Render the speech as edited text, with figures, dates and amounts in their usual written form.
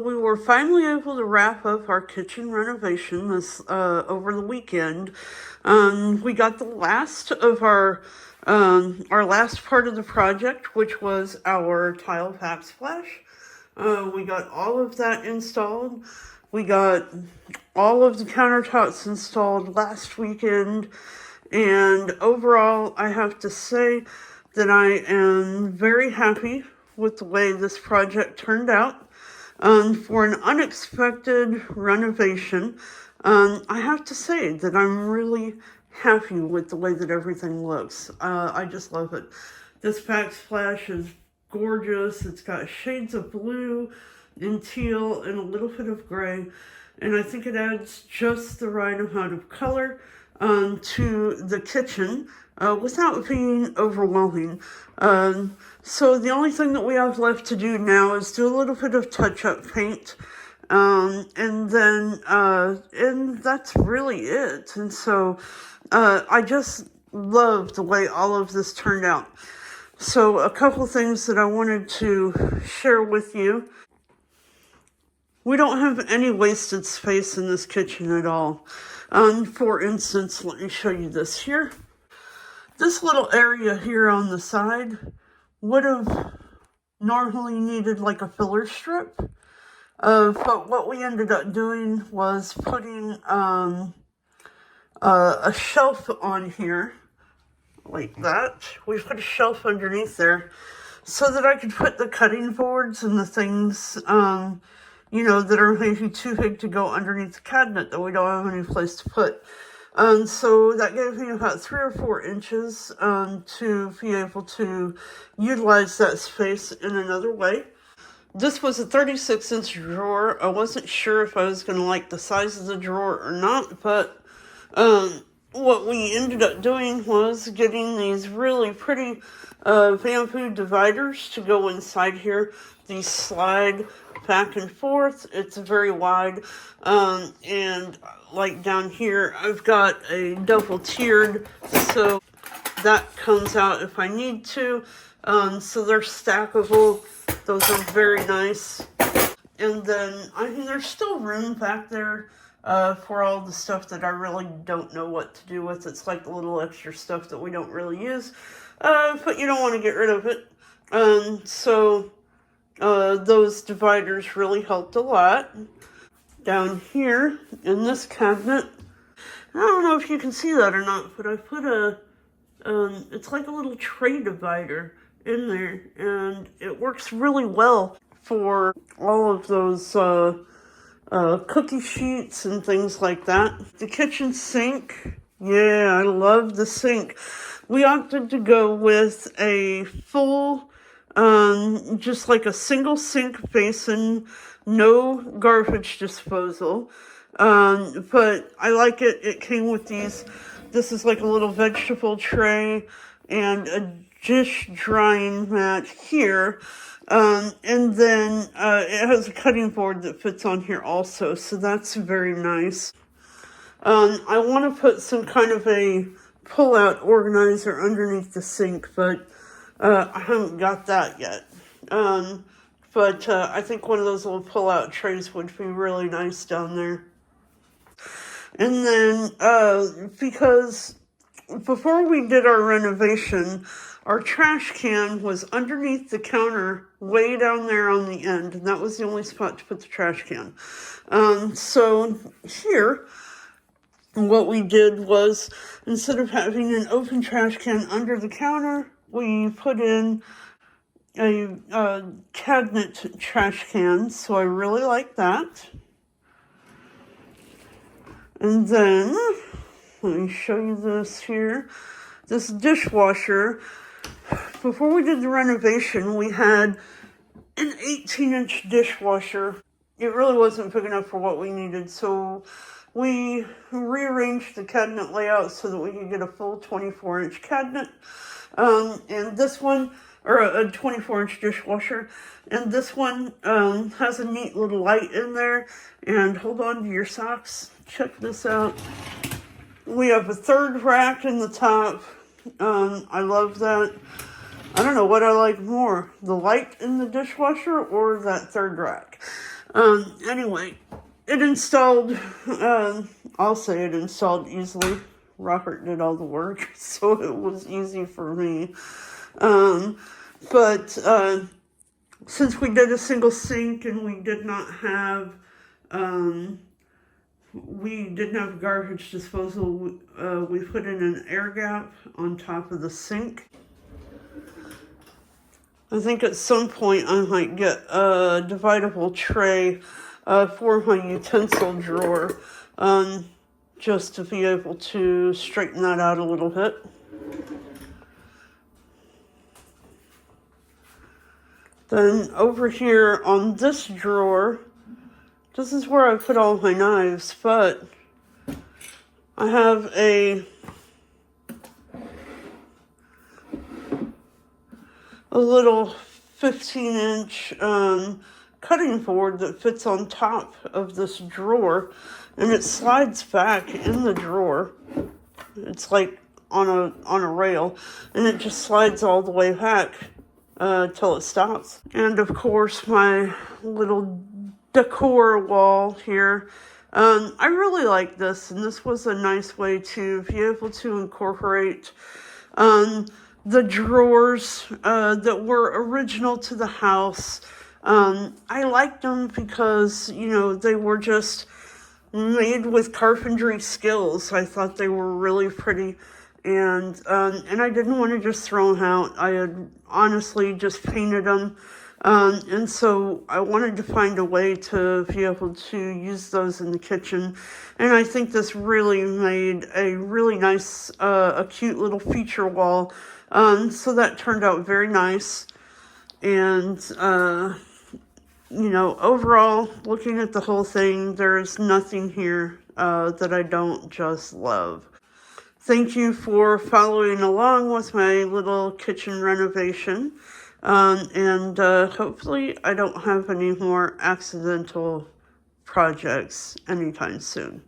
we were finally able to wrap up our kitchen renovation this over the weekend. We got the last of our last part of the project, which was our tile backsplash. We got all of that installed. We got all of the countertops installed last weekend. And overall, I have to say that I am very happy with the way this project turned out. For an unexpected renovation, I have to say that I'm really happy with the way that everything looks. I just love it. This backsplash is gorgeous. It's got shades of blue and teal and a little bit of gray. And I think it adds just the right amount of color to the kitchen without being overwhelming. So the only thing that we have left to do now is do a little bit of touch-up paint. And that's really it. And so I just love the way all of this turned out. So a couple things that I wanted to share with you. We don't have any wasted space in this kitchen at all. For instance, let me show you this here. This little area here on the side would have normally needed like a filler strip. But what we ended up doing was putting a shelf on here like that. We put a shelf underneath there so that I could put the cutting boards and the things, that are maybe too big to go underneath the cabinet that we don't have any place to put. So that gave me about 3 or 4 inches to be able to utilize that space in another way. This was a 36-inch drawer. I wasn't sure if I was going to like the size of the drawer or not, but what we ended up doing was getting these really pretty bamboo dividers to go inside here. These slide back and forth. It's very wide. And like down here, I've got a double tiered, so that comes out if I need to. So they're stackable. Those are very nice. And then, there's still room back there for all the stuff that I really don't know what to do with. It's like the little extra stuff that we don't really use. But you don't want to get rid of it. So those dividers really helped a lot. Down here in this cabinet, I don't know if you can see that or not, but I put it's like a little tray divider in there, and it works really well for all of those cookie sheets and things like that. The kitchen sink, yeah, I love the sink. We opted to go with a full, just like a single sink basin, no garbage disposal. But I like it. It came with these. This is like a little vegetable tray and a dish drying mat here. And then it has a cutting board that fits on here also. So that's very nice. I want to put some kind of a pull-out organizer underneath the sink, but I haven't got that yet. But I think one of those little pull-out trays would be really nice down there. And then, because before we did our renovation, our trash can was underneath the counter way down there on the end, and that was the only spot to put the trash can. So here, what we did was, instead of having an open trash can under the counter, we put in a cabinet trash can, so I really like that. And then, let me show you this here. This dishwasher, before we did the renovation, we had an 18-inch dishwasher. It really wasn't big enough for what we needed, so we rearranged the cabinet layout so that we could get a full 24-inch cabinet. And this one, or a 24-inch dishwasher. And this one has a neat little light in there. And hold on to your socks. Check this out. We have a third rack in the top. I love that. I don't know what I like more, the light in the dishwasher or that third rack. Anyway, it installed, I'll say it installed easily. Robert did all the work, so it was easy for me. But since we did a single sink and we didn't have garbage disposal, we put in an air gap on top of the sink. I think at some point I might get a dividable tray for my utensil drawer, just to be able to straighten that out a little bit. Then over here on this drawer, this is where I put all my knives, but I have a little 15-inch cutting board that fits on top of this drawer, and it slides back in the drawer. It's like on a rail, and it just slides all the way back till it stops. And of course, my little decor wall here. I really like this, and this was a nice way to be able to incorporate the drawers that were original to the house. I liked them because, they were just made with carpentry skills. I thought they were really pretty, and I didn't want to just throw them out. I had honestly just painted them, and so I wanted to find a way to be able to use those in the kitchen, and I think this really made a really nice, a cute little feature wall. So that turned out very nice, and overall, looking at the whole thing, there's nothing here that I don't just love. Thank you for following along with my little kitchen renovation, and hopefully I don't have any more accidental projects anytime soon.